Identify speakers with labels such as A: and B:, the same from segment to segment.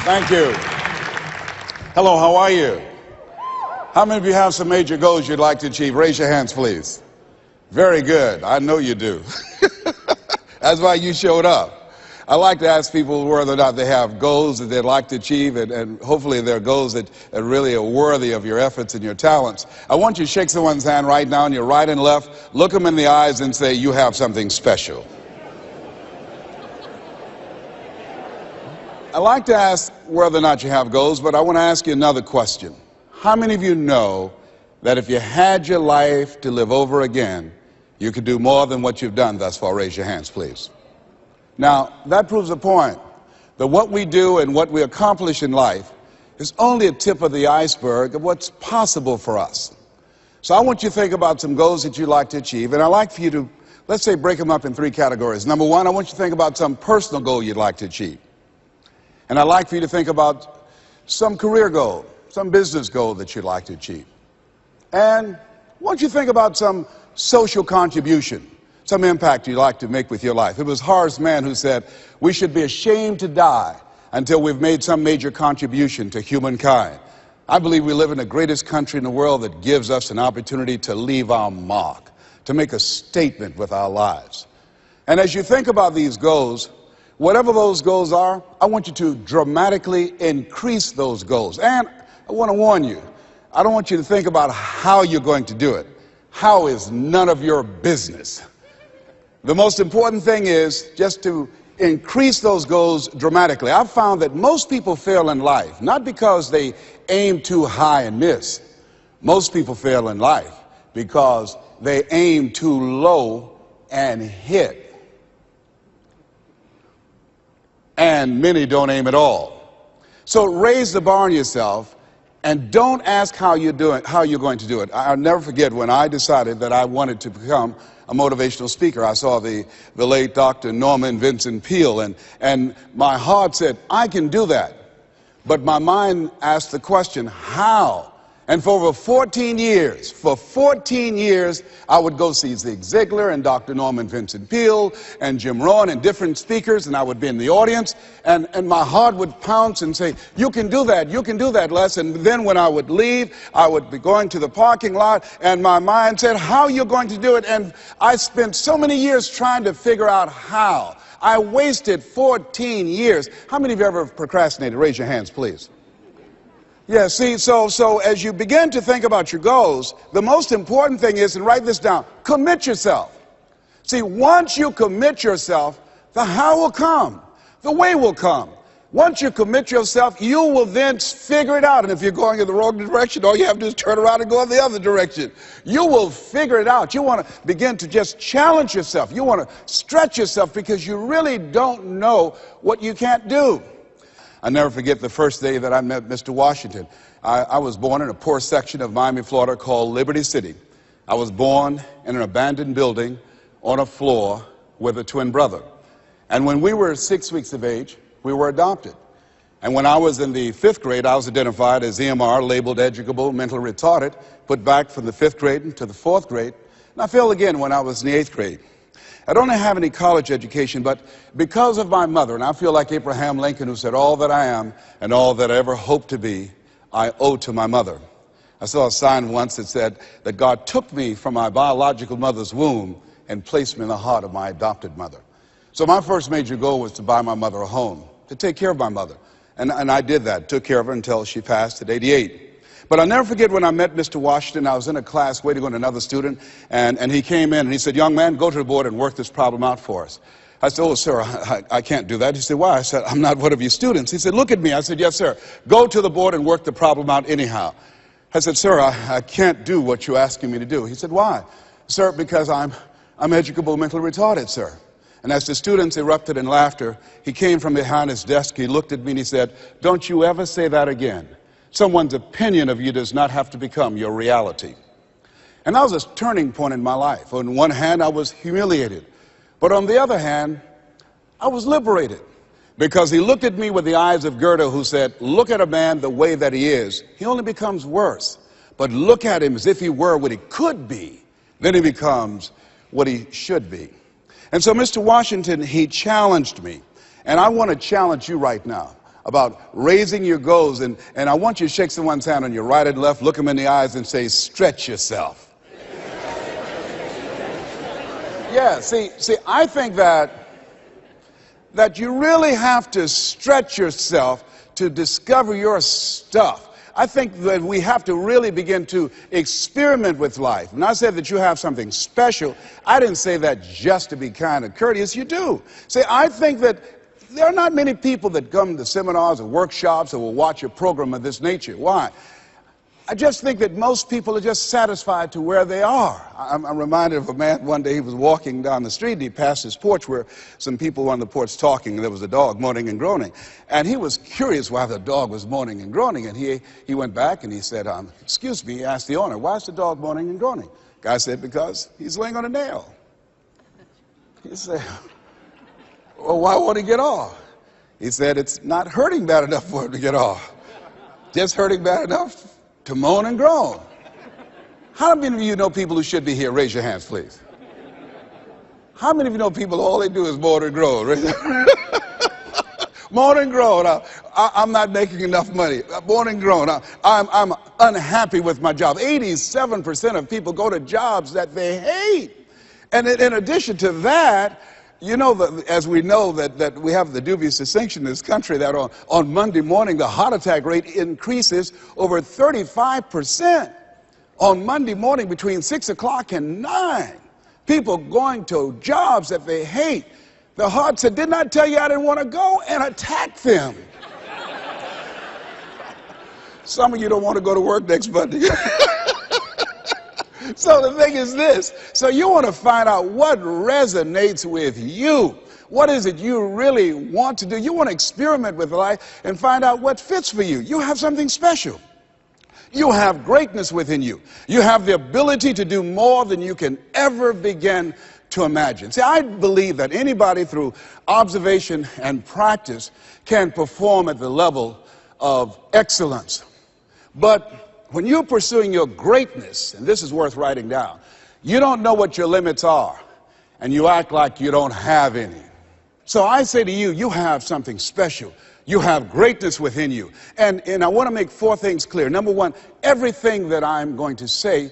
A: Thank you. Hello, how are you? How many of you have some major goals you'd like to achieve? Raise your hands, please. Very good. I know you do. That's why you showed up. I like to ask people whether or not they have goals that they'd like to achieve, and hopefully they're goals that really are worthy of your efforts and your talents. I want you to shake someone's hand right now on your right and left, look them in the eyes and say, you have something special. I like to ask whether or not you have goals, but I want to ask you another question. How many of you know that if you had your life to live over again, you could do more than what you've done thus far? Raise your hands, please. Now, that proves the point that what we do and what we accomplish in life is only a tip of the iceberg of what's possible for us. So I want you to think about some goals that you'd like to achieve, and I'd like for you to, let's say, break them up in three categories. Number one, I want you to think about some personal goal you'd like to achieve. And I'd like for you to think about some career goal, some business goal that you'd like to achieve. And I want you to think about some social contribution, some impact you'd like to make with your life. It was Horace Mann who said, we should be ashamed to die until we've made some major contribution to humankind. I believe we live in the greatest country in the world that gives us an opportunity to leave our mark, to make a statement with our lives. And as you think about these goals, whatever those goals are, I want you to dramatically increase those goals. And I want to warn you, I don't want you to think about how you're going to do it. How is none of your business. The most important thing is just to increase those goals dramatically. I've found that most people fail in life, not because they aim too high and miss. Most people fail in life because they aim too low and hit. And many don't aim at all. So raise the bar on yourself and don't ask how you're going to do it. I'll never forget when I decided that I wanted to become a motivational speaker. I saw the late Dr. Norman Vincent Peale, and my heart said, I can do that. But my mind asked the question, how? And for over 14 years, I would go see Zig Ziglar and Dr. Norman Vincent Peale and Jim Rohn and different speakers, and I would be in the audience, and my heart would pounce and say, you can do that, Les. And then when I would leave, I would be going to the parking lot, and my mind said, how are you going to do it? And I spent so many years trying to figure out how. I wasted 14 years. How many of you ever procrastinated? Raise your hands, please. Yeah, see, so as you begin to think about your goals, the most important thing is, and write this down, commit yourself. See, once you commit yourself, the how will come, the way will come. Once you commit yourself, you will then figure it out. And if you're going in the wrong direction, all you have to do is turn around and go in the other direction. You will figure it out. You want to begin to just challenge yourself. You want to stretch yourself because you really don't know what you can't do. I'll never forget the first day that I met Mr. Washington. I was born in a poor section of Miami, Florida called Liberty City. I was born in an abandoned building on a floor with a twin brother. And when we were 6 weeks of age, we were adopted. And when I was in the 5th grade, I was identified as EMR, labeled educable, mentally retarded, put back from the 5th grade into the 4th grade. And I failed again when I was in the 8th grade. I don't have any college education, but because of my mother, and I feel like Abraham Lincoln, who said, all that I am and all that I ever hope to be, I owe to my mother. I saw a sign once that said that God took me from my biological mother's womb and placed me in the heart of my adopted mother. So my first major goal was to buy my mother a home, to take care of my mother. And I did that, took care of her until she passed at 88. But I'll never forget when I met Mr. Washington. I was in a class waiting on another student, and he came in and he said, young man, go to the board and work this problem out for us. I said, oh, sir, I can't do that. He said, why? I said, I'm not one of your students. He said, look at me. I said, yes, sir. Go to the board and work the problem out anyhow. I said, sir, I can't do what you're asking me to do. He said, why? Sir, because I'm educable, mentally retarded, sir. And as the students erupted in laughter, he came from behind his desk, he looked at me and he said, don't you ever say that again. Someone's opinion of you does not have to become your reality. And that was a turning point in my life. On one hand, I was humiliated. But on the other hand, I was liberated. Because he looked at me with the eyes of Goethe, who said, look at a man the way that he is. He only becomes worse. But look at him as if he were what he could be. Then he becomes what he should be. And so Mr. Washington, he challenged me. And I want to challenge you right now. about raising your goals. And I want you to shake someone's hand on your right and left, look them in the eyes and say, stretch yourself. Yeah, see, I think that you really have to stretch yourself to discover your stuff. I think that we have to really begin to experiment with life. When I said that you have something special, I didn't say that just to be kind and courteous. You do. See, I think that there are not many people that come to seminars or workshops or will watch a program of this nature. Why? I just think that most people are just satisfied to where they are. I'm reminded of a man one day. He was walking down the street and he passed his porch where some people were on the porch talking, and there was a dog moaning and groaning. And he was curious why the dog was moaning and groaning. And he went back and he said, excuse me, he asked the owner, why is the dog moaning and groaning? Guy said, because he's laying on a nail. He said, well, why won't he get off? He said, it's not hurting bad enough for him to get off. Just hurting bad enough to moan and groan. How many of you know people who should be here? Raise your hands, please. How many of you know people, all they do is moan and groan? Moan and groan. I'm not making enough money. Moan and groan. I'm unhappy with my job. 87% of people go to jobs that they hate. And in addition to that, you know, as we know that we have the dubious distinction in this country that on Monday morning the heart attack rate increases over 35%. On Monday morning between 6 o'clock and 9, people going to jobs that they hate. The heart said, didn't I tell you I didn't want to go? And attack them. Some of you don't want to go to work next Monday. So the thing is this. So you want to find out what resonates with you. What is it you really want to do? You want to experiment with life and find out what fits for you. You have something special. You have greatness within you. You have the ability to do more than you can ever begin to imagine. See, I believe that anybody through observation and practice can perform at the level of excellence. But when you're pursuing your greatness, and this is worth writing down, you don't know what your limits are, and you act like you don't have any. So I say to you, you have something special. You have greatness within you. And I want to make 4 things clear. Number 1, everything that I'm going to say,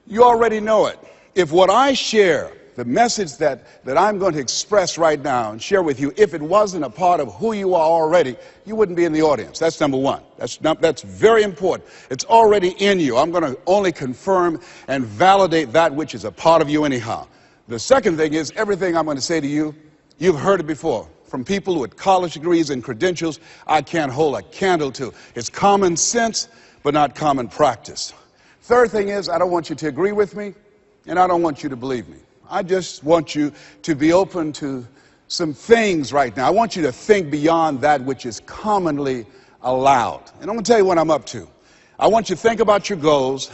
A: you already know it. If what I share, the message that I'm going to express right now and share with you, if it wasn't a part of who you are already, you wouldn't be in the audience. That's number 1. That's very important. It's already in you. I'm going to only confirm and validate that which is a part of you anyhow. The second thing is, everything I'm going to say to you, you've heard it before. From people with college degrees and credentials, I can't hold a candle to. It's common sense, but not common practice. Third thing is, I don't want you to agree with me, and I don't want you to believe me. I just want you to be open to some things right now. I want you to think beyond that which is commonly allowed. And I'm going to tell you what I'm up to. I want you to think about your goals,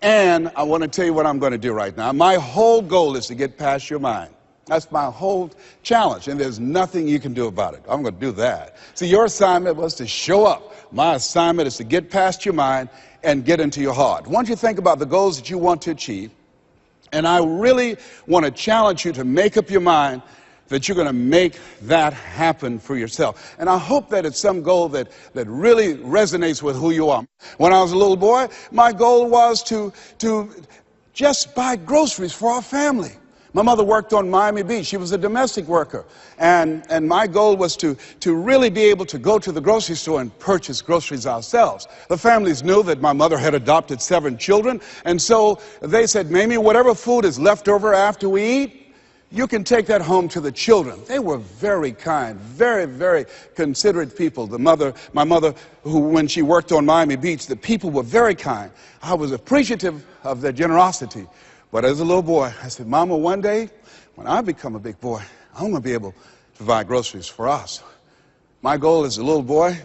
A: and I want to tell you what I'm going to do right now. My whole goal is to get past your mind. That's my whole challenge, and there's nothing you can do about it. I'm going to do that. See, your assignment was to show up. My assignment is to get past your mind and get into your heart. I want you to think about the goals that you want to achieve. And I really want to challenge you to make up your mind that you're going to make that happen for yourself. And I hope that it's some goal that really resonates with who you are. When I was a little boy, my goal was to just buy groceries for our family. My mother worked on Miami Beach. She was a domestic worker. And my goal was to really be able to go to the grocery store and purchase groceries ourselves. The families knew that my mother had adopted 7 children. And so they said, Mamie, whatever food is left over after we eat, you can take that home to the children. They were very kind, very, very considerate people. My mother, who when she worked on Miami Beach, the people were very kind. I was appreciative of their generosity. But as a little boy, I said, Mama, one day, when I become a big boy, I'm going to be able to buy groceries for us. My goal as a little boy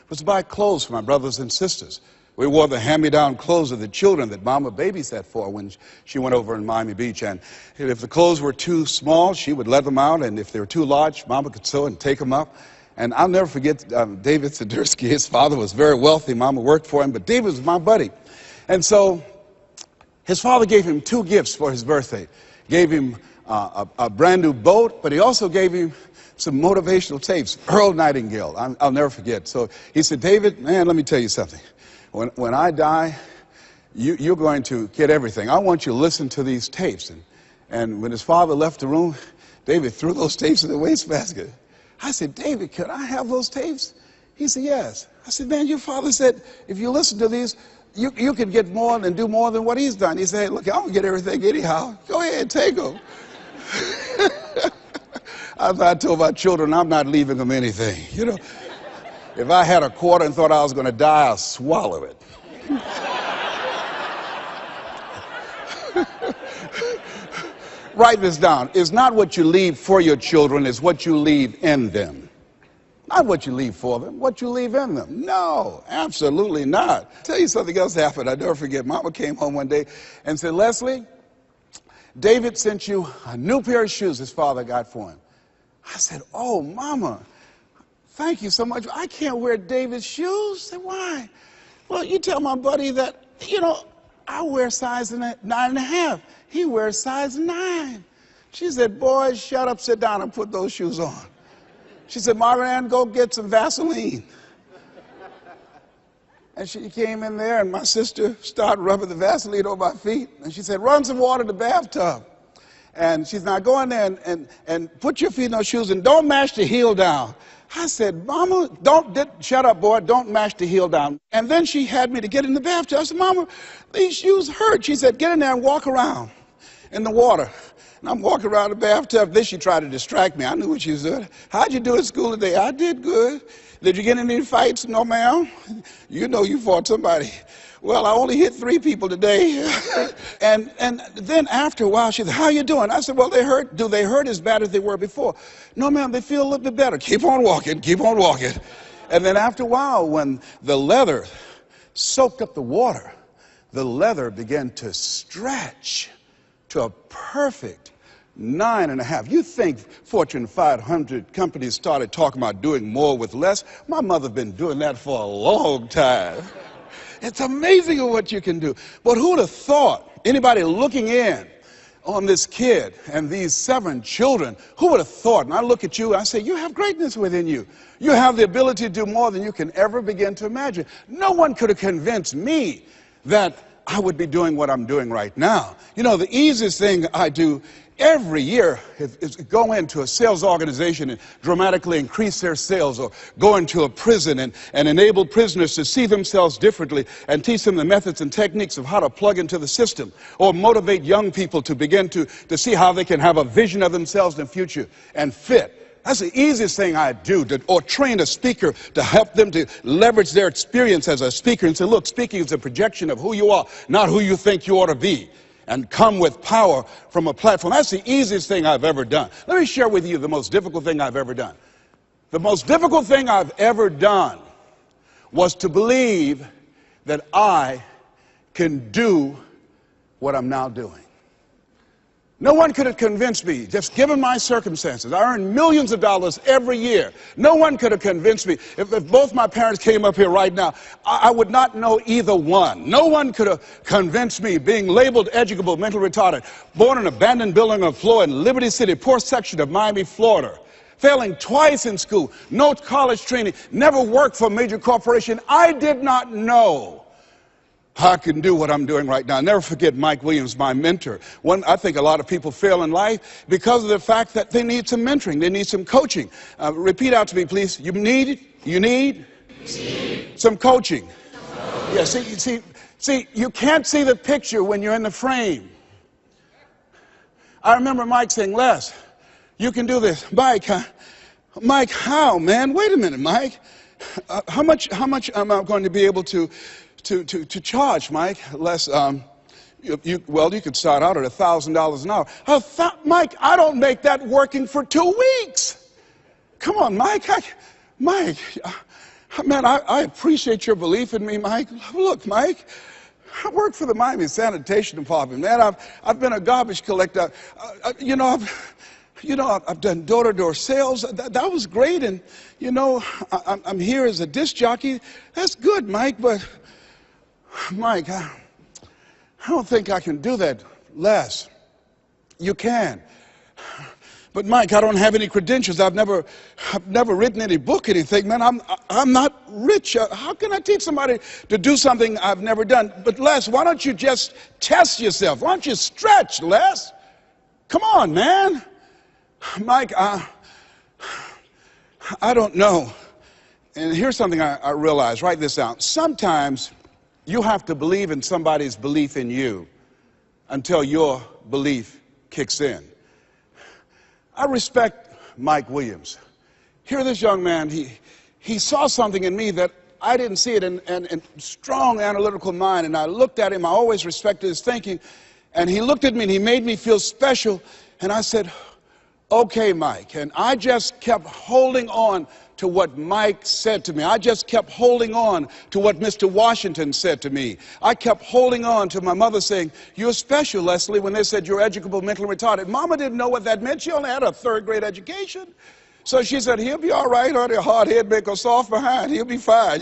A: was to buy clothes for my brothers and sisters. We wore the hand-me-down clothes of the children that Mama babysat for when she went over in Miami Beach. And if the clothes were too small, she would let them out. And if they were too large, Mama could sew and take them up. And I'll never forget David Sidursky. His father was very wealthy. Mama worked for him, but David was my buddy. And so his father gave him 2 gifts for his birthday. Gave him a brand new boat, but he also gave him some motivational tapes. Earl Nightingale, I'll never forget. So he said, David, man, let me tell you something. When I die, you're going to get everything. I want you to listen to these tapes. And when his father left the room, David threw those tapes in the wastebasket. I said, David, could I have those tapes? He said, yes. I said, man, your father said, if you listen to these, you can get more and do more than what he's done. He said, hey, look, I'm going to get everything anyhow. Go ahead, take them. I told my children, I'm not leaving them anything. You know, if I had a quarter and thought I was going to die, I'll swallow it. Write this down. It's not what you leave for your children, it's what you leave in them. Not what you leave for them, what you leave in them. No, absolutely not. I'll tell you something else happened. I'll never forget. Mama came home one day and said, Leslie, David sent you a new pair of shoes his father got for him. I said, oh, Mama, thank you so much. I can't wear David's shoes. I said, why? Well, you tell my buddy that, you know, I wear size 9.5. He wears size 9. She said, boy, shut up, sit down, and put those shoes on. She said, Marvin Ann, go get some Vaseline. And she came in there, and my sister started rubbing the Vaseline on my feet. And she said, run some water in the bathtub. And she's now go in there and put your feet in those shoes and don't mash the heel down. I said, Mama, shut up, boy, don't mash the heel down. And then she had me to get in the bathtub. I said, Mama, these shoes hurt. She said, get in there and walk around in the water. And I'm walking around the bathtub. Then she tried to distract me. I knew what she was doing. How'd you do at school today? I did good. Did you get in any fights? No, ma'am. You know you fought somebody. Well, I only hit 3 people today. and then after a while, she said, how you doing? I said, well, they hurt. Do they hurt as bad as they were before? No, ma'am, they feel a little bit better. Keep on walking, keep on walking. And then after a while, when the leather soaked up the water, the leather began to stretch to a perfect 9.5. You think Fortune 500 companies started talking about doing more with less? My mother's been doing that for a long time. It's amazing what you can do. But who would have thought, anybody looking in on this kid and these 7 children, who would have thought? And I look at you and I say, you have greatness within you. You have the ability to do more than you can ever begin to imagine. No one could have convinced me that I would be doing what I'm doing right now. You know, the easiest thing I do every year is go into a sales organization and dramatically increase their sales, or go into a prison and enable prisoners to see themselves differently and teach them the methods and techniques of how to plug into the system, or motivate young people to begin to see how they can have a vision of themselves in the future and fit. That's the easiest thing I do, or train a speaker to help them to leverage their experience as a speaker and say, look, speaking is a projection of who you are, not who you think you ought to be, and come with power from a platform. That's the easiest thing I've ever done. Let me share with you the most difficult thing I've ever done. The most difficult thing I've ever done was to believe that I can do what I'm now doing. No one could have convinced me, just given my circumstances. I earn millions of dollars every year. No one could have convinced me. If both my parents came up here right now, I would not know either one. No one could have convinced me, being labeled educable, mentally retarded, born in an abandoned building on the floor in Liberty City, poor section of Miami, Florida, failing twice in school, no college training, never worked for a major corporation. I did not know I can do what I'm doing right now. I'll never forget Mike Williams, my mentor. I think a lot of people fail in life because of the fact that they need some mentoring. They need some coaching. Repeat out to me, please. You need some coaching. Yeah, see, you can't see the picture when you're in the frame. I remember Mike saying, Les, you can do this. Mike, how, man? Wait a minute, Mike. How much am I going to be able to charge, Mike? Les, you could start out at $1,000 an hour. Mike, I don't make that working for 2 weeks. Come on, Mike. Man, I appreciate your belief in me, Mike. Look, Mike, I work for the Miami Sanitation Department, man. I've been a garbage collector. I've done door-to-door sales. That was great. And, I'm here as a disc jockey. That's good, Mike, but Mike, I don't think I can do that. Les, you can. But Mike, I don't have any credentials. I've never written any book, anything. Man, I'm not rich. How can I teach somebody to do something I've never done? But Les, why don't you just test yourself? Why don't you stretch, Les? Come on, man. Mike, I don't know. And here's something I realized. Write this down. Sometimes you have to believe in somebody's belief in you until your belief kicks in. I respect Mike Williams. Here, this young man, he saw something in me that I didn't see it, and strong analytical mind, and I looked at him. I always respected his thinking, and he looked at me and he made me feel special, and I said, okay, Mike. And I just kept holding on to what Mike said to me. I just kept holding on to what Mr. Washington said to me. I kept holding on to my mother saying, you're special, Leslie, when they said you're educable, mentally retarded. Mama didn't know what that meant. She only had a third-grade education. So she said, he'll be all right, honey, a hard head make a soft behind. He'll be fine.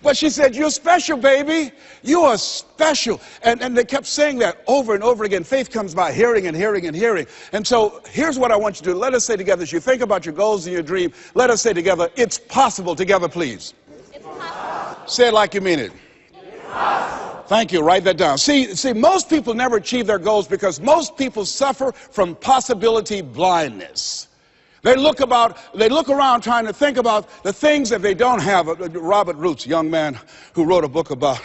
A: But she said, you're special, baby. You are special. And they kept saying that over and over again. Faith comes by hearing and hearing and hearing. And so here's what I want you to do. Let us say together, as you think about your goals and your dream, let us say together, it's possible. Together, please. It's possible. Say it like you mean it. It's possible. Thank you. Write that down. See, most people never achieve their goals because most people suffer from possibility blindness. They look around trying to think about the things that they don't have. Robert Roots, young man who wrote a book about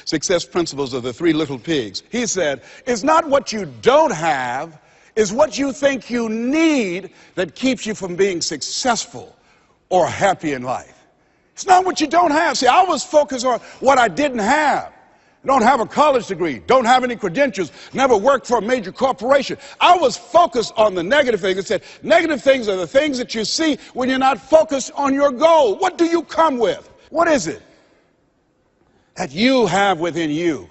A: success principles of the Three Little Pigs. He said, it's not what you don't have, it's what you think you need that keeps you from being successful or happy in life. It's not what you don't have. See, I was focused on what I didn't have. Don't have a college degree, don't have any credentials, never worked for a major corporation. I was focused on the negative things. It said, negative things are the things that you see when you're not focused on your goal. What do you come with? What is it that you have within you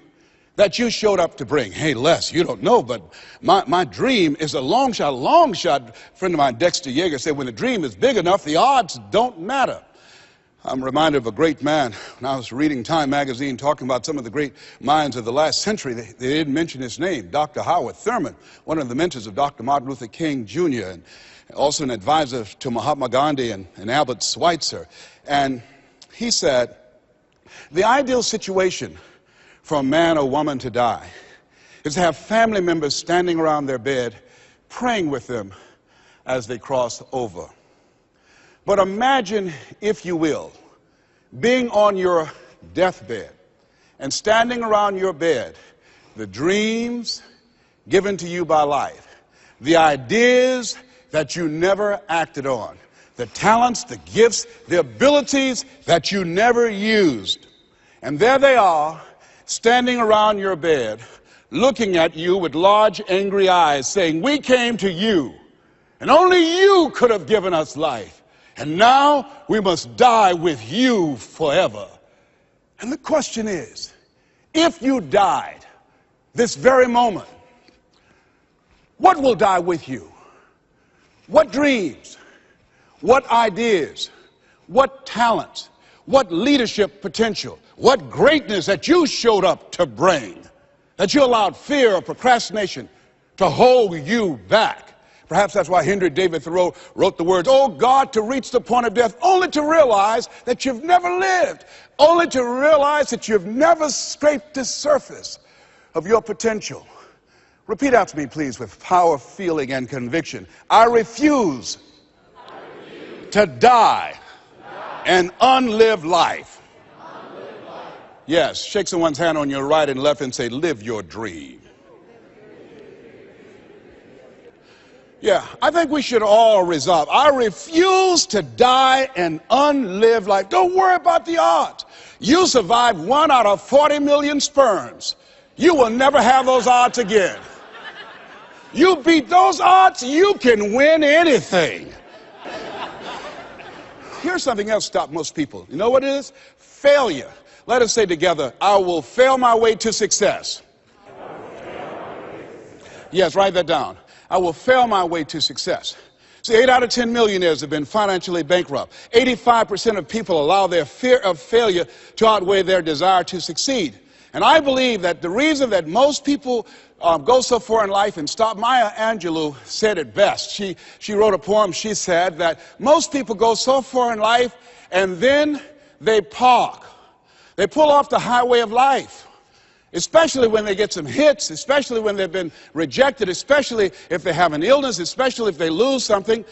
A: that you showed up to bring? Hey, Les, you don't know, but my dream is a long shot. A friend of mine, Dexter Yeager, said when the dream is big enough, the odds don't matter. I'm reminded of a great man when I was reading Time magazine talking about some of the great minds of the last century. They didn't mention his name, Dr. Howard Thurman, one of the mentors of Dr. Martin Luther King Jr., and also an advisor to Mahatma Gandhi and Albert Schweitzer. And he said, the ideal situation for a man or woman to die is to have family members standing around their bed praying with them as they cross over. But imagine, if you will, being on your deathbed and standing around your bed, the dreams given to you by life, the ideas that you never acted on, the talents, the gifts, the abilities that you never used. And there they are, standing around your bed, looking at you with large, angry eyes, saying, we came to you, and only you could have given us life. And now we must die with you forever. And the question is, if you died this very moment, what will die with you? What dreams? What ideas? What talents? What leadership potential? What greatness that you showed up to bring? That you allowed fear or procrastination to hold you back? Perhaps that's why Henry David Thoreau wrote the words, oh God, to reach the point of death, only to realize that you've never lived, only to realize that you've never scraped the surface of your potential. Repeat after me, please, with power, feeling, and conviction. I refuse to die an unlived life. Yes, shake someone's hand on your right and left and say, live your dream. Yeah, I think we should all resolve. I refuse to die an unlived life. Don't worry about the odds. You survived 1 out of 40 million sperms. You will never have those odds again. You beat those odds, you can win anything. Here's something else stops most people. You know what it is? Failure. Let us say together, I will fail my way to success. Yes, write that down. I will fail my way to success. See, 8 out of 10 millionaires have been financially bankrupt. 85% of people allow their fear of failure to outweigh their desire to succeed. And I believe that the reason that most people go so far in life and stop, Maya Angelou said it best. She wrote a poem. She said that most people go so far in life and then they park. They pull off the highway of life, especially when they get some hits, especially when they've been rejected, especially if they have an illness, especially if they lose something.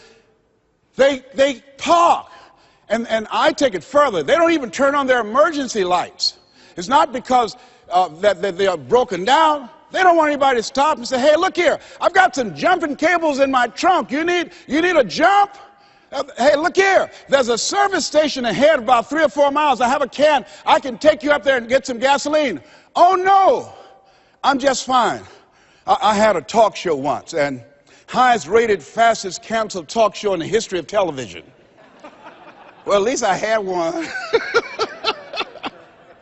A: They park. And I take it further. They don't even turn on their emergency lights. It's not because that they are broken down. They don't want anybody to stop and say, hey, look here, I've got some jumping cables in my trunk. You need a jump? Hey, look here, there's a service station ahead about 3 or 4 miles. I have a can. I can take you up there and get some gasoline. Oh, no, I'm just fine. I had a talk show once, and highest rated, fastest canceled talk show in the history of television. Well, at least I had one.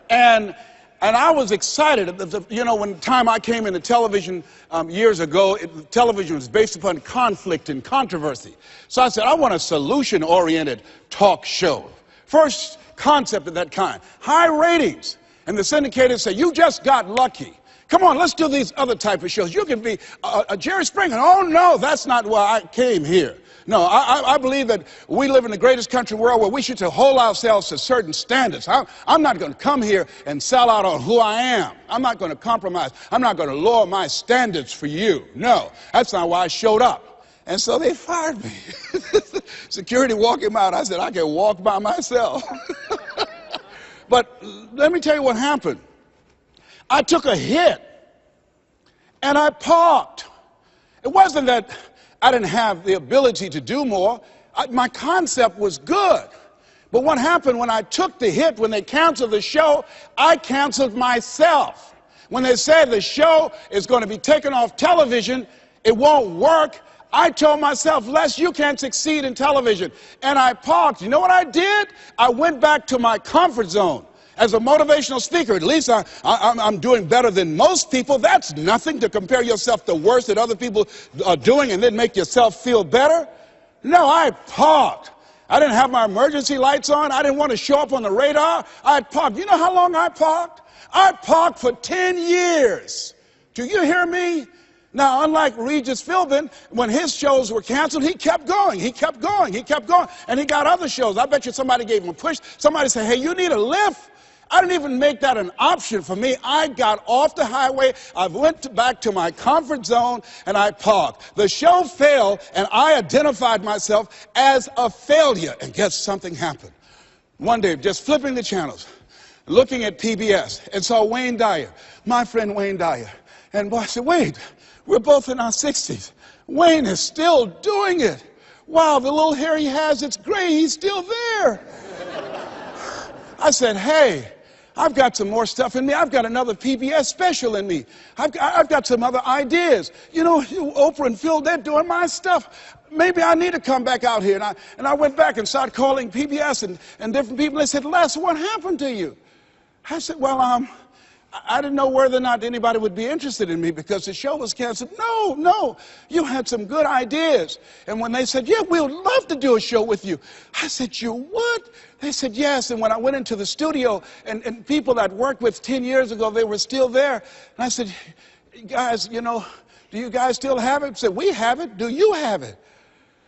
A: And I was excited. You know, when the time I came into television years ago, television was based upon conflict and controversy. So I said, I want a solution-oriented talk show. First concept of that kind. High ratings. And the syndicators say, you just got lucky. Come on, let's do these other type of shows. You can be a Jerry Springer. Oh, no, that's not why I came here. No, I believe that we live in the greatest country in the world where we should hold ourselves to certain standards. I'm not going to come here and sell out on who I am. I'm not going to compromise. I'm not going to lower my standards for you. No, that's not why I showed up. And so they fired me. Security walked him out. I said, I can walk by myself. But let me tell you what happened. I took a hit, and I parked. It wasn't that I didn't have the ability to do more. My concept was good. But what happened when I took the hit, when they canceled the show, I canceled myself. When they said the show is going to be taken off television, it won't work, I told myself, Les, you can't succeed in television. And I parked. You know what I did? I went back to my comfort zone. As a motivational speaker, at least I'm doing better than most people. That's nothing to compare yourself to worse that other people are doing and then make yourself feel better. No, I parked. I didn't have my emergency lights on. I didn't want to show up on the radar. I parked. You know how long I parked? I parked for 10 years. Do you hear me? Now, unlike Regis Philbin, when his shows were canceled, he kept going, he kept going, he kept going, and he got other shows. I bet you somebody gave him a push. Somebody said, hey, you need a lift? I didn't even make that an option for me. I got off the highway, I went back to my comfort zone, and I parked. The show failed, and I identified myself as a failure. And guess something happened. One day, just flipping the channels, looking at PBS, and saw Wayne Dyer, my friend Wayne Dyer. And boy, I said, wait, we're both in our 60s. Wayne is still doing it. Wow, the little hair he has, it's gray, he's still there. I said, hey, I've got some more stuff in me. I've got another PBS special in me. I've got some other ideas. You know, Oprah and Phil, they're doing my stuff. Maybe I need to come back out here. And I went back and started calling PBS and different people. They said, Les, what happened to you? I said, well, I didn't know whether or not anybody would be interested in me because the show was canceled. No, you had some good ideas. And when they said, yeah, we would love to do a show with you, I said, you would? They said, yes. And when I went into the studio, and people that worked with 10 years ago, they were still there. And I said, guys, you know, do you guys still have it? They said, we have it. Do you have it?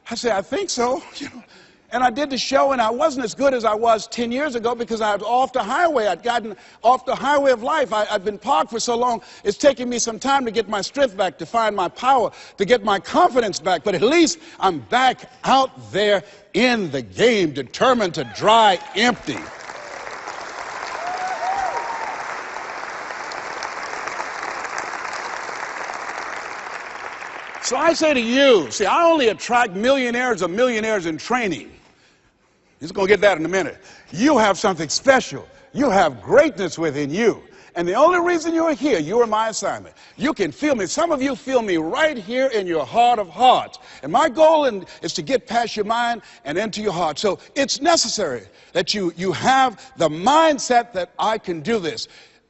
A: I said, I think so. You know. And I did the show, and I wasn't as good as I was 10 years ago because I was off the highway. I'd gotten off the highway of life. I'd been parked for so long, it's taken me some time to get my strength back, to find my power, to get my confidence back. But at least I'm back out there in the game, determined to dry empty. So I say to you, see, I only attract millionaires or millionaires in training. You're just going to get that in a minute. You have something special. You have greatness within you. And the only reason you're here, you are my assignment. You can feel me. Some of you feel me right here in your heart of hearts. And my goal is to get past your mind and into your heart. So it's necessary that you have the mindset that I can do this.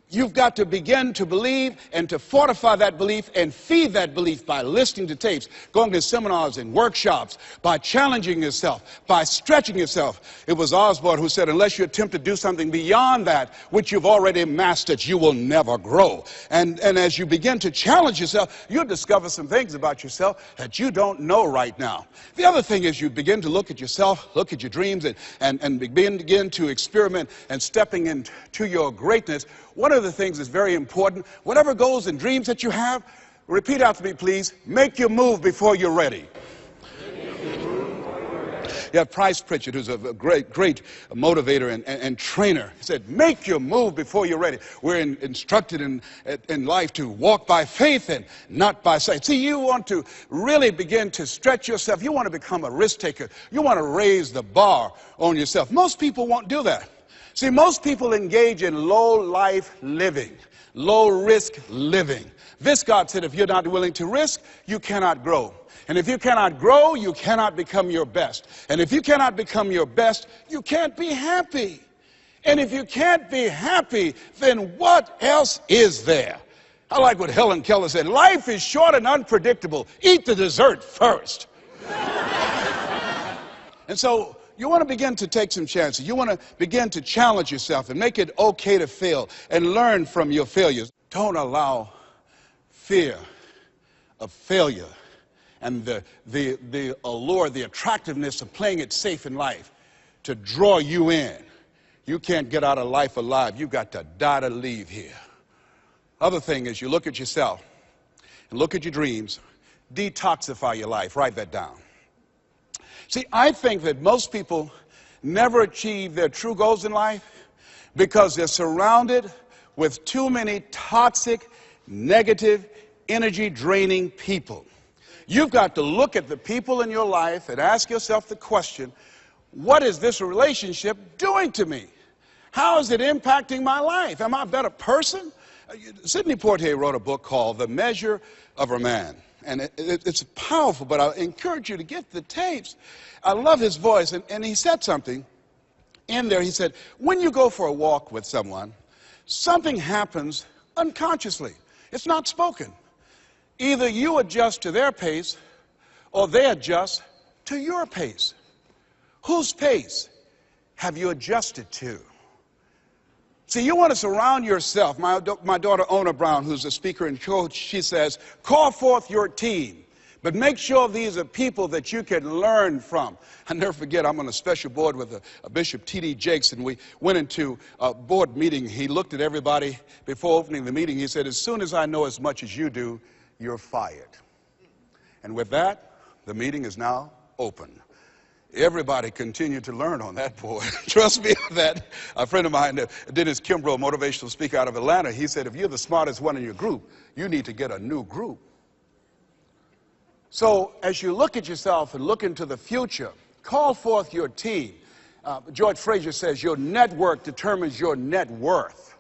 A: You've got to begin to believe and to fortify that belief and feed that belief by listening to tapes, going to seminars and workshops, by challenging yourself, by stretching yourself. It was Osborne who said, unless you attempt to do something beyond that which you've already mastered, you will never grow. And as you begin to challenge yourself, you'll discover some things about yourself that you don't know right now. The other thing is you begin to look at yourself, look at your dreams, and begin to experiment and stepping into your greatness. One of the things that's very important, whatever goals and dreams that you have, repeat after me, please, make your move before you're ready. You have Price Pritchett, who's a great motivator and trainer. He said, make your move before you're ready. We're instructed in life to walk by faith and not by sight. See, you want to really begin to stretch yourself. You want to become a risk taker. You want to raise the bar on yourself. Most people won't do that. See, most people engage in low-life living, low-risk living. Viscott said, if you're not willing to risk, you cannot grow. And if you cannot grow, you cannot become your best. And if you cannot become your best, you can't be happy. And if you can't be happy, then what else is there? I like what Helen Keller said, life is short and unpredictable. Eat the dessert first. And so, you want to begin to take some chances. You want to begin to challenge yourself and make it okay to fail and learn from your failures. Don't allow fear of failure and the allure, the attractiveness of playing it safe in life to draw you in. You can't get out of life alive. You've got to die to leave here. Other thing is you look at yourself and look at your dreams. Detoxify your life. Write that down. See, I think that most people never achieve their true goals in life because they're surrounded with too many toxic, negative, energy-draining people. You've got to look at the people in your life and ask yourself the question, what is this relationship doing to me? How is it impacting my life? Am I a better person? Sidney Poitier wrote a book called The Measure of a Man. And it's powerful, but I encourage you to get the tapes. I love his voice, and he said something in there. He said, when you go for a walk with someone, something happens unconsciously. It's not spoken. Either you adjust to their pace, or they adjust to your pace. Whose pace have you adjusted to? See, you want to surround yourself. My daughter, Ona Brown, who's a speaker and coach, she says, call forth your team, but make sure these are people that you can learn from. I'll never forget, I'm on a special board with a Bishop T.D. Jakes, and we went into a board meeting. He looked at everybody before opening the meeting. He said, as soon as I know as much as you do, you're fired. And with that, the meeting is now open. Everybody continued to learn on that board. Trust me on that. A friend of mine, Dennis Kimbrough, motivational speaker out of Atlanta, he said, if you're the smartest one in your group, you need to get a new group. So as you look at yourself and look into the future, call forth your team. George Fraser says your network determines your net worth.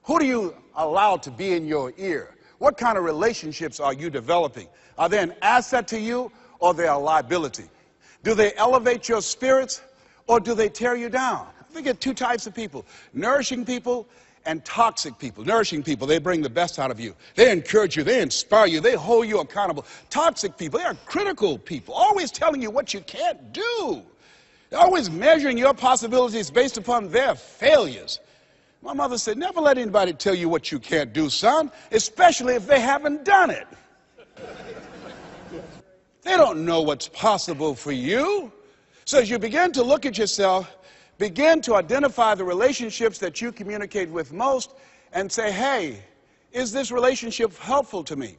A: Who do you allow to be in your ear? What kind of relationships are you developing? Are they an asset to you, or they are a liability? Do they elevate your spirits, or do they tear you down? I think of two types of people: nourishing people and toxic people. Nourishing people, they bring the best out of you. They encourage you, they inspire you, they hold you accountable. Toxic people, they are critical people, always telling you what you can't do. They're always measuring your possibilities based upon their failures. My mother said, never let anybody tell you what you can't do, son, especially if they haven't done it. They don't know what's possible for you. So as you begin to look at yourself, begin to identify the relationships that you communicate with most and say, hey, is this relationship helpful to me?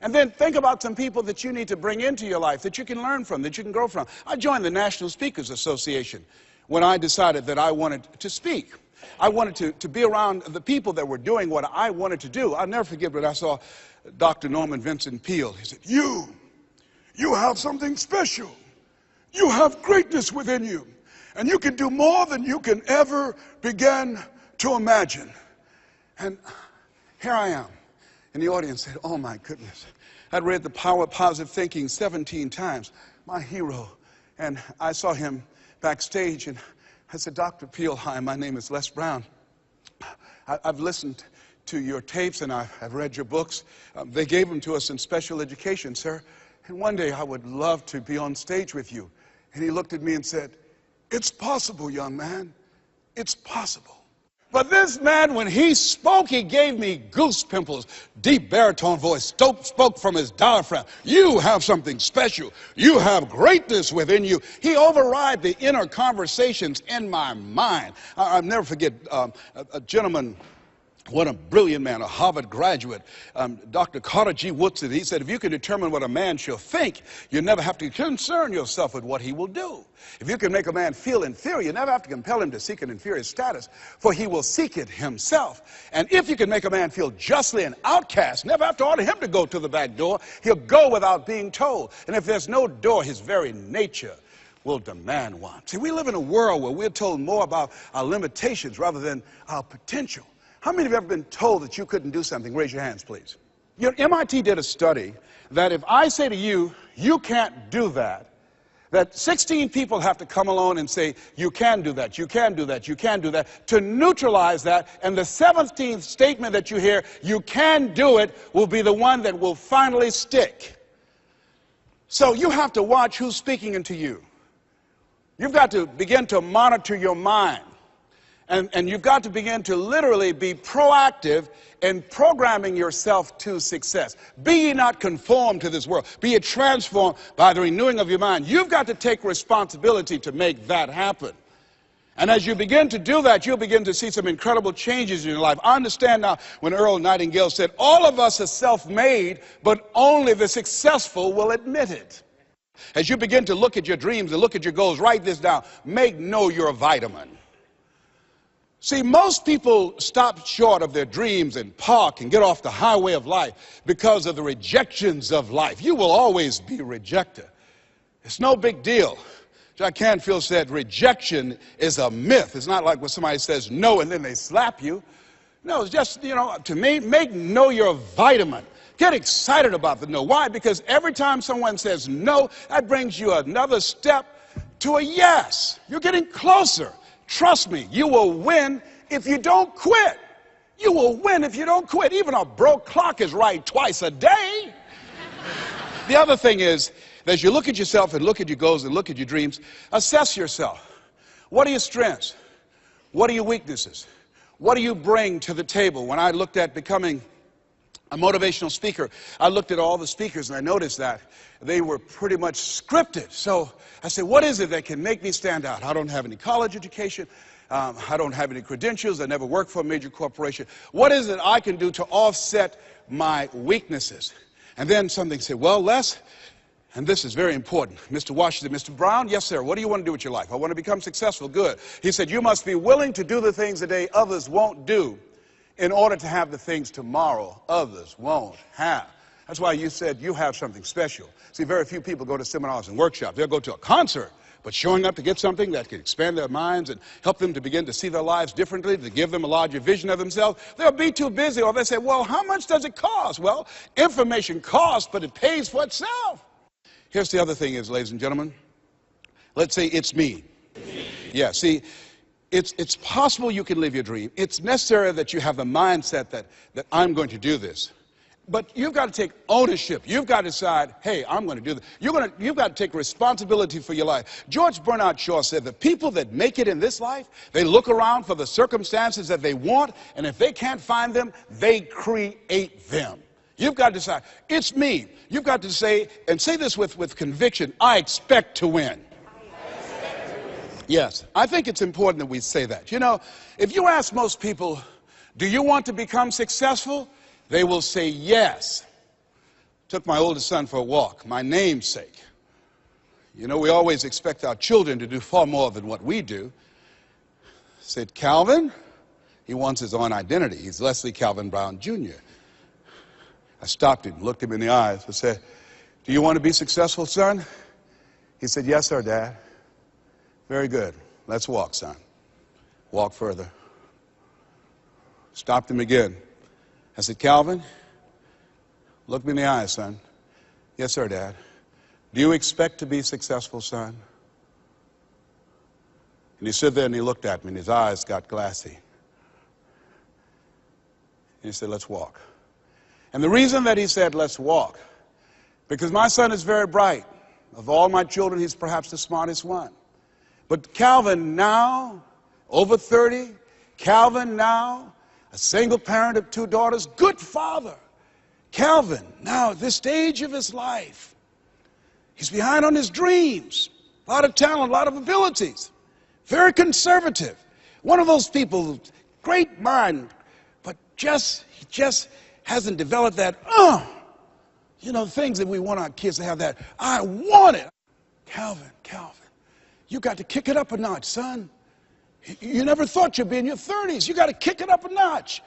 A: And then think about some people that you need to bring into your life that you can learn from, that you can grow from. I joined the National Speakers Association when I decided that I wanted to speak. I wanted to be around the people that were doing what I wanted to do. I'll never forget when I saw Dr. Norman Vincent Peale. He said, you have something special. You have greatness within you. And you can do more than you can ever begin to imagine. And here I am. And the audience said, oh my goodness. I'd read The Power of Positive Thinking 17 times. My hero. And I saw him backstage, and I said, Dr. Peale, hi, my name is Les Brown. I've listened to your tapes and I've read your books. They gave them to us in special education, sir. And one day I would love to be on stage with you. And he looked at me and said, "It's possible, young man. It's possible." But this man, when he spoke, he gave me goose pimples. Deep baritone voice, spoke from his diaphragm. You have something special. You have greatness within you. He override the inner conversations in my mind. I'll never forget a gentleman, what a brilliant man, a Harvard graduate, Dr. Carter G. Woodson. He said, if you can determine what a man shall think, you never have to concern yourself with what he will do. If you can make a man feel inferior, you never have to compel him to seek an inferior status, for he will seek it himself. And if you can make a man feel justly an outcast, never have to order him to go to the back door. He'll go without being told. And if there's no door, his very nature will demand one. See, we live in a world where we're told more about our limitations rather than our potential. How many of you have ever been told that you couldn't do something? Raise your hands, please. You know, MIT did a study that if I say to you, you can't do that, that 16 people have to come along and say, you can do that, you can do that, you can do that, to neutralize that, and the 17th statement that you hear, you can do it, will be the one that will finally stick. So you have to watch who's speaking into you. You've got to begin to monitor your mind. And you've got to begin to literally be proactive in programming yourself to success. Be ye not conformed to this world. Be ye transformed by the renewing of your mind. You've got to take responsibility to make that happen. And as you begin to do that, you'll begin to see some incredible changes in your life. I understand now when Earl Nightingale said, all of us are self-made, but only the successful will admit it. As you begin to look at your dreams and look at your goals, write this down. Make know you're a vitamin. See, most people stop short of their dreams and park and get off the highway of life because of the rejections of life. You will always be rejected. It's no big deal. Jack Canfield said rejection is a myth. It's not like when somebody says no and then they slap you. No, it's just, to me, make no you're a vitamin. Get excited about the no. Why? Because every time someone says no, that brings you another step to a yes. You're getting closer. Trust me, you will win if you don't quit. You will win if you don't quit. Even a broke clock is right twice a day. The other thing is, as you look at yourself and look at your goals and look at your dreams, assess yourself. What are your strengths? What are your weaknesses? What do you bring to the table? When I looked at becoming a motivational speaker, I looked at all the speakers and I noticed that they were pretty much scripted. So I said, what is it that can make me stand out? I don't have any college education. I don't have any credentials. I never worked for a major corporation. What is it I can do to offset my weaknesses? And then something said, well, Les, and this is very important. Mr. Washington, Mr. Brown, yes, sir. What do you want to do with your life? I want to become successful. Good. He said, you must be willing to do the things today others won't do in order to have the things tomorrow others won't have. That's why you said you have something special. See, very few people go to seminars and workshops. They'll go to a concert, but showing up to get something that can expand their minds and help them to begin to see their lives differently, to give them a larger vision of themselves, they'll be too busy. Or they say, well, how much does it cost? Well, information costs, but it pays for itself. Here's the other thing is, ladies and gentlemen, let's say it's me. Yeah, see, it's possible you can live your dream. It's necessary that you have the mindset that I'm going to do this. But you've got to take ownership. You've got to decide, hey, I'm going to do this. You've got to take responsibility for your life. George Bernard Shaw said the people that make it in this life, they look around for the circumstances that they want, and if they can't find them, they create them. You've got to decide, it's me. You've got to say, and say this with conviction, I expect to win. Yes, I think it's important that we say that. You know, if you ask most people, do you want to become successful? They will say yes. Took my oldest son for a walk, my namesake. You know, we always expect our children to do far more than what we do. Said, Calvin, he wants his own identity. He's Leslie Calvin Brown, Jr. I stopped him, looked him in the eyes, and said, do you want to be successful, son? He said, yes, sir, Dad. Very good. Let's walk, son. Walk further. Stopped him again. I said, Calvin, look me in the eyes, son. Yes, sir, Dad. Do you expect to be successful, son? And he stood there and he looked at me and his eyes got glassy. And he said, let's walk. And the reason that he said, let's walk, because my son is very bright. Of all my children, he's perhaps the smartest one. But Calvin now, over 30, Calvin now, a single parent of 2 daughters, good father. Calvin, now at this stage of his life, he's behind on his dreams. A lot of talent, a lot of abilities. Very conservative. One of those people, great mind, but he just hasn't developed that, things that we want our kids to have, that, I want it. Calvin, you got to kick it up a notch, son. You never thought you'd be in your 30s. You got to kick it up a notch.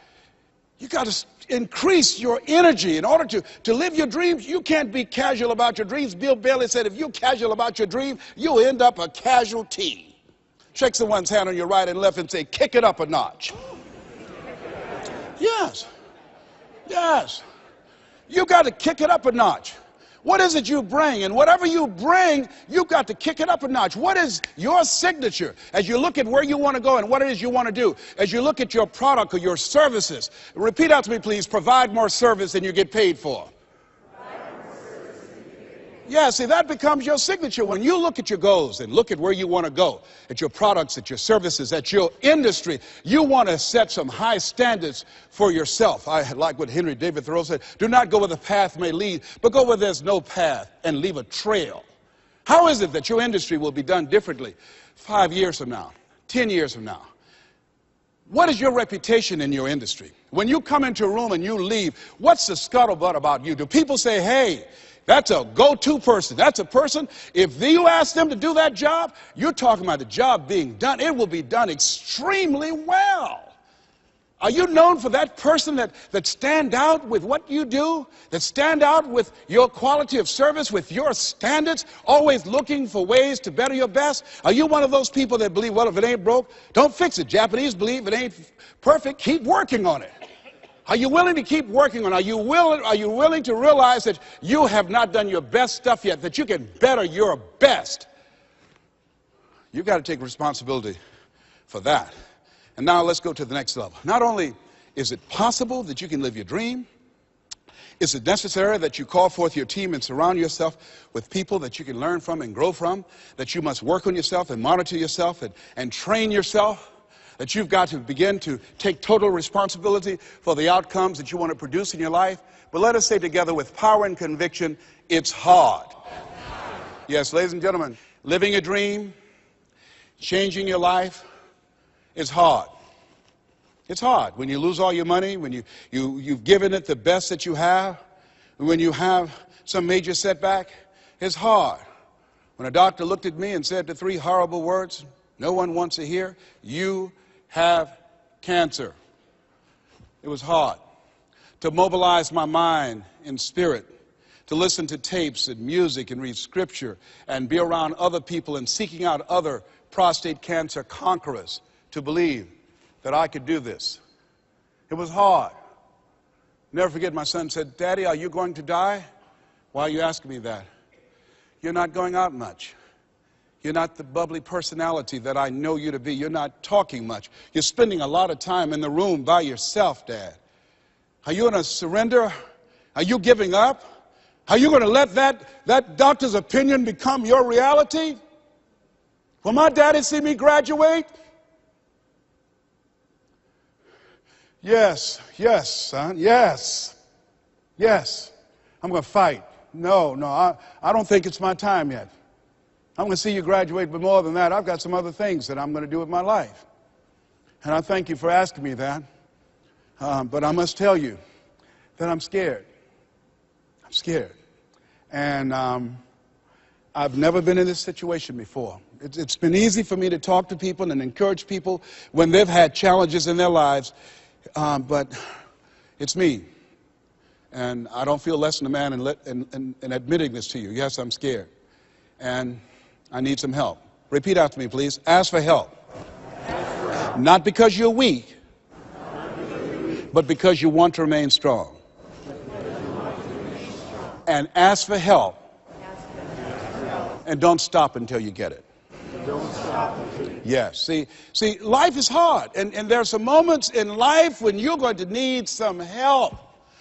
A: You got to increase your energy in order to live your dreams. You can't be casual about your dreams. Bill Bailey said, if you're casual about your dream, you'll end up a casualty. Shake someone's hand on your right and left and say, kick it up a notch. Yes. You got to kick it up a notch. What is it you bring? And whatever you bring, you've got to kick it up a notch. What is your signature as you look at where you want to go and what it is you want to do? As you look at your product or your services, repeat out to me, please. Provide more service than you get paid for. Yeah, see, that becomes your signature. When you look at your goals and look at where you want to go, at your products, at your services, at your industry, you want to set some high standards for yourself. I like what Henry David Thoreau said, do not go where the path may lead, but go where there's no path and leave a trail. How is it that your industry will be done differently 5 years from now, 10 years from now? What is your reputation in your industry? When you come into a room and you leave, what's the scuttlebutt about you? Do people say, hey, that's a go-to person. That's a person, if you ask them to do that job, you're talking about the job being done. It will be done extremely well. Are you known for that person that stand out with what you do, that stand out with your quality of service, with your standards, always looking for ways to better your best? Are you one of those people that believe, well, if it ain't broke, don't fix it? Japanese believe if it ain't perfect, keep working on it. Are you willing to keep working on it? Are you willing to realize that you have not done your best stuff yet, that you can better your best? You've got to take responsibility for that. And now let's go to the next level. Not only is it possible that you can live your dream, is it necessary that you call forth your team and surround yourself with people that you can learn from and grow from, that you must work on yourself and monitor yourself and train yourself, that you've got to begin to take total responsibility for the outcomes that you want to produce in your life. But let us say together with power and conviction, it's hard. Yes, ladies and gentlemen, living a dream, changing your life is hard. It's hard when you lose all your money, when you've given it the best that you have, when you have some major setback. It's hard. When a doctor looked at me and said the 3 horrible words no one wants to hear, you have cancer. It was hard to mobilize my mind and spirit, to listen to tapes and music and read scripture and be around other people and seeking out other prostate cancer conquerors to believe that I could do this. It was hard. Never forget, my son said, Daddy, are you going to die? Why are you asking me that? You're not going out much. You're not the bubbly personality that I know you to be. You're not talking much. You're spending a lot of time in the room by yourself, Dad. Are you going to surrender? Are you giving up? Are you going to let that doctor's opinion become your reality? Will my daddy see me graduate? Yes, son, yes. I'm going to fight. No, I don't think it's my time yet. I'm going to see you graduate, but more than that, I've got some other things that I'm going to do with my life. And I thank you for asking me that. But I must tell you that I'm scared. I'm scared. And I've never been in this situation before. It's been easy for me to talk to people and encourage people when they've had challenges in their lives. But it's me. And I don't feel less than a man in admitting this to you. Yes, I'm scared. And I need some help. Repeat after me, please. Ask for help. Not because you're weak, but because you want to remain strong. And ask for help. And don't stop until you get it.
B: Don't stop until you.
A: Yes. See, life is hard. And there are some moments in life when you're going to need some help.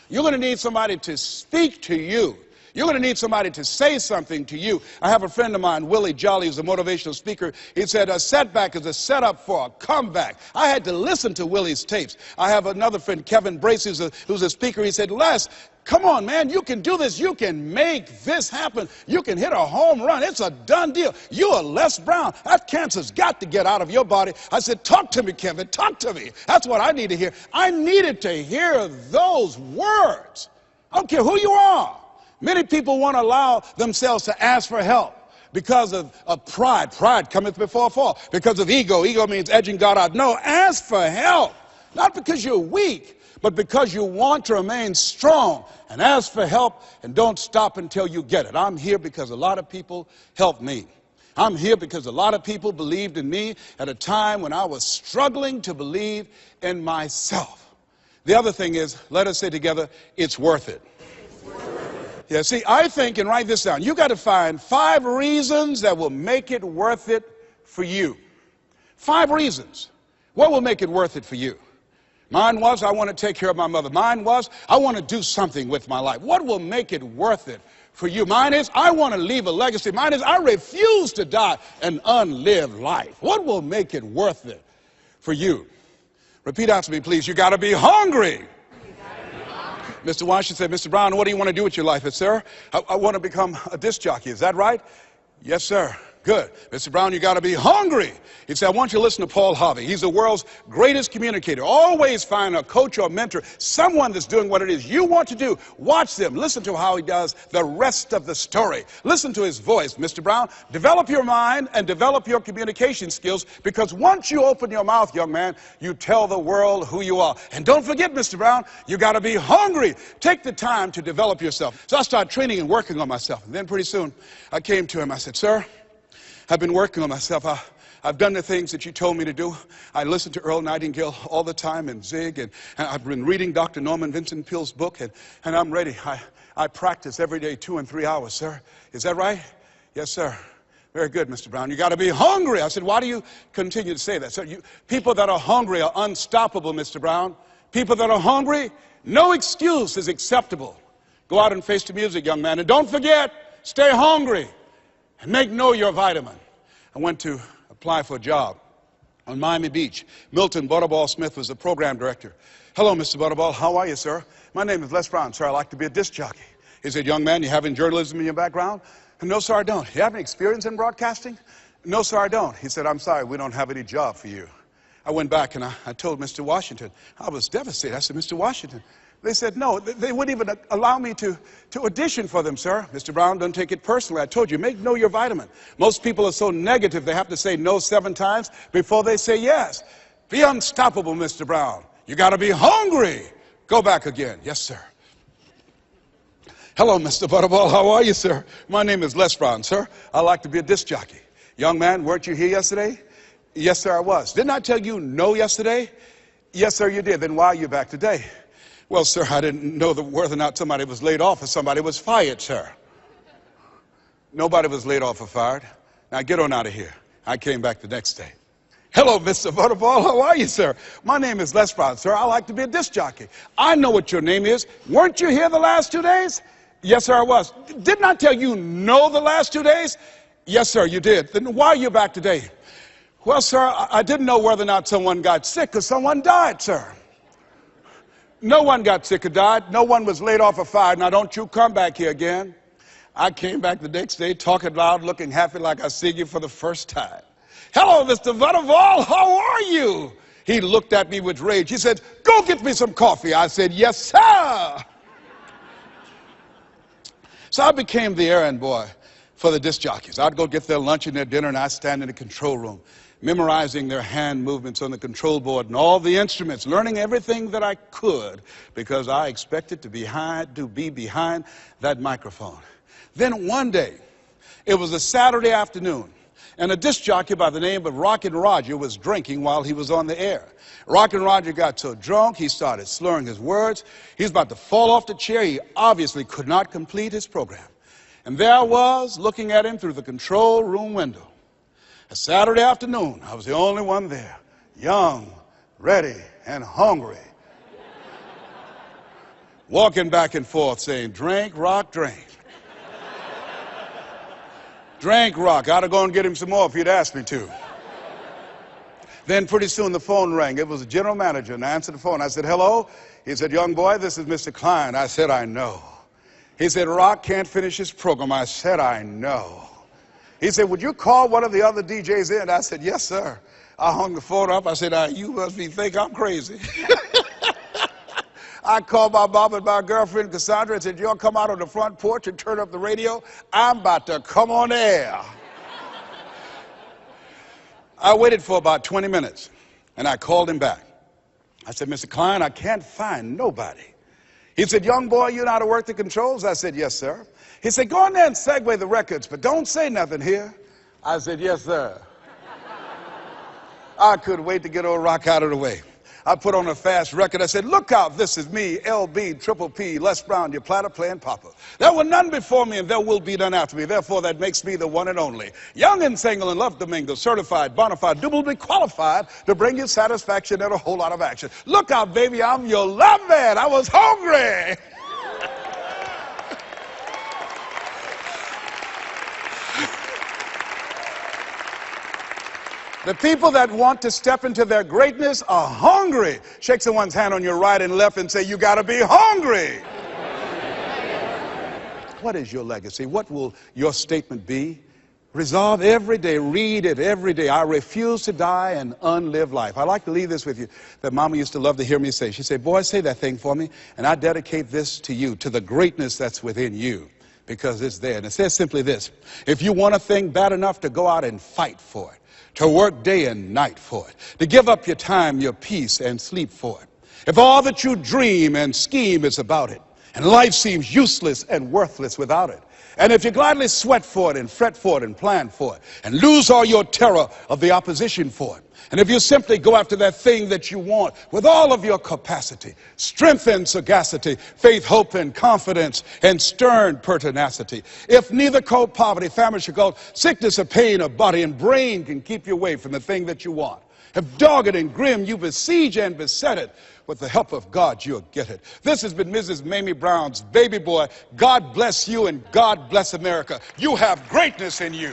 A: You're going to need somebody to speak to you. You're going to need somebody to say something to you. I have a friend of mine, Willie Jolly, who's a motivational speaker. He said, a setback is a setup for a comeback. I had to listen to Willie's tapes. I have another friend, Kevin Brace, who's a speaker. He said, Les, come on, man, you can do this. You can make this happen. You can hit a home run. It's a done deal. You are Les Brown. That cancer's got to get out of your body. I said, talk to me, Kevin, talk to me. That's what I need to hear. I needed to hear those words. I don't care who you are. Many people won't allow themselves to ask for help because of pride. Pride cometh before a fall. Because of ego. Ego means edging God out. No, ask for help. Not because you're weak, but because you want to remain strong. And ask for help and don't stop until you get it. I'm here because a lot of people helped me. I'm here because a lot of people believed in me at a time when I was struggling to believe in myself. The other thing is, let us say together, it's worth it. Yeah, see, I think, and write this down, you got to find 5 reasons that will make it worth it for you. 5 reasons. What will make it worth it for you? Mine was, I want to take care of my mother. Mine was, I want to do something with my life. What will make it worth it for you? Mine is, I want to leave a legacy. Mine is, I refuse to die an unlived life. What will make it worth it for you? Repeat after me, please. You got to be hungry. Mr. Washington said, Mr. Brown, what do you want to do with your life? I said, sir, I want to become a disc jockey. Is that right? Yes, sir. Good. Mr. Brown, you got to be hungry. He said, I want you to listen to Paul Harvey. He's the world's greatest communicator. Always find a coach or mentor, someone that's doing what it is you want to do. Watch them. Listen to how he does the rest of the story. Listen to his voice. Mr. Brown, develop your mind and develop your communication skills, because once you open your mouth, young man, you tell the world who you are. And don't forget, Mr. Brown, you got to be hungry. Take the time to develop yourself. So I started training and working on myself. And then pretty soon I came to him. I said, sir, I've been working on myself. I've done the things that you told me to do. I listen to Earl Nightingale all the time and Zig, and I've been reading Dr. Norman Vincent Peale's book, and I'm ready. I practice every day 2 and 3 hours, sir. Is that right? Yes, sir. Very good, Mr. Brown. You got to be hungry. I said, why do you continue to say that? So people that are hungry are unstoppable, Mr. Brown. People that are hungry, no excuse is acceptable. Go out and face the music, young man. And don't forget, stay hungry. And know your vitamin. I went to apply for a job on Miami Beach. Milton Butterball Smith was the program director. Hello, Mr. Butterball. How are you, sir? My name is Les Brown, sir. I like to be a disc jockey. He said, young man, you have any journalism in your background? No, sir, I don't. You have any experience in broadcasting? No, sir, I don't. He said, I'm sorry, we don't have any job for you. I went back and I told Mr. Washington. I was devastated. I said, Mr. Washington. They said, no, they wouldn't even allow me to audition for them, sir. Mr. Brown, don't take it personally. I told you, know your vitamin. Most people are so negative, they have to say no 7 times before they say yes. Be unstoppable, Mr. Brown. You got to be hungry. Go back again. Yes, sir. Hello, Mr. Butterball. How are you, sir? My name is Les Brown, sir. I like to be a disc jockey. Young man, weren't you here yesterday? Yes, sir, I was. Didn't I tell you no yesterday? Yes, sir, you did. Then why are you back today? Well, sir, I didn't know whether or not somebody was laid off or somebody was fired, sir. Nobody was laid off or fired. Now get on out of here. I came back the next day. Hello, Mr. Butterball. How are you, sir? My name is Les Brown, sir. I like to be a disc jockey. I know what your name is. Weren't you here the last 2 days? Yes, sir, I was. Didn't I tell you no the last 2 days? Yes, sir, you did. Then why are you back today? Well, sir, I didn't know whether or not someone got sick or someone died, sir. No one got sick or died. No one was laid off or fired. Now, don't you come back here again. I came back the next day talking loud, looking happy like I see you for the first time. Hello, Mr. Butterball. How are you? He looked at me with rage. He said, go get me some coffee. I said, yes, sir. So I became the errand boy for the disc jockeys. I'd go get their lunch and their dinner, and I'd stand in the control room, memorizing their hand movements on the control board and all the instruments, learning everything that I could because I expected to be behind that microphone. Then one day, it was a Saturday afternoon, and a disc jockey by the name of Rockin' Roger was drinking while he was on the air. Rockin' Roger got so drunk, he started slurring his words. He was about to fall off the chair. He obviously could not complete his program. And there I was, looking at him through the control room window. A Saturday afternoon, I was the only one there, young, ready, and hungry, walking back and forth saying, drink, rock, drink. Drink, rock. I'd have gone and get him some more if he'd asked me to. Then pretty soon the phone rang. It was the general manager, and I answered the phone. I said, hello? He said, young boy, this is Mr. Klein. I said, I know. He said, Rock can't finish his program. I said, I know. He said, would you call one of the other DJs in? I said, yes, sir. I hung the phone up. I said, you must think I'm crazy. I called my mom and my girlfriend, Cassandra, and said, y'all come out on the front porch and turn up the radio. I'm about to come on air. I waited for about 20 minutes, and I called him back. I said, Mr. Klein, I can't find nobody. He said, young boy, you know how to work the controls? I said, yes, sir. He said, go in there and segue the records, but don't say nothing here. I said, yes, sir. I couldn't wait to get old Rock out of the way. I put on a fast record. I said, look out, this is me, LB, Triple P, Les Brown, your platter playing papa. There were none before me, and there will be none after me. Therefore, that makes me the one and only. Young and single and love to mingle, certified, bona fide, doubly qualified to bring you satisfaction and a whole lot of action. Look out, baby, I'm your love man. I was hungry. The people that want to step into their greatness are hungry. Shake someone's hand on your right and left and say, you got to be hungry. What is your legacy? What will your statement be? Resolve every day. Read it every day. I refuse to die an unlived life. I like to leave this with you that Mama used to love to hear me say. She said, boy, say that thing for me, and I dedicate this to you, to the greatness that's within you, because it's there. And it says simply this: if you want a thing bad enough to go out and fight for it, to work day and night for it, to give up your time, your peace, and sleep for it. If all that you dream and scheme is about it, and life seems useless and worthless without it, and if you gladly sweat for it and fret for it and plan for it, and lose all your terror of the opposition for it, and if you simply go after that thing that you want with all of your capacity, strength and sagacity, faith, hope, and confidence, and stern pertinacity, if neither cold poverty, famine, shall sickness or pain of body and brain can keep you away from the thing that you want, if dogged and grim you besiege and beset it, with the help of God you'll get it. This has been Mrs. Mamie Brown's Baby Boy. God bless you and God bless America. You have greatness in you.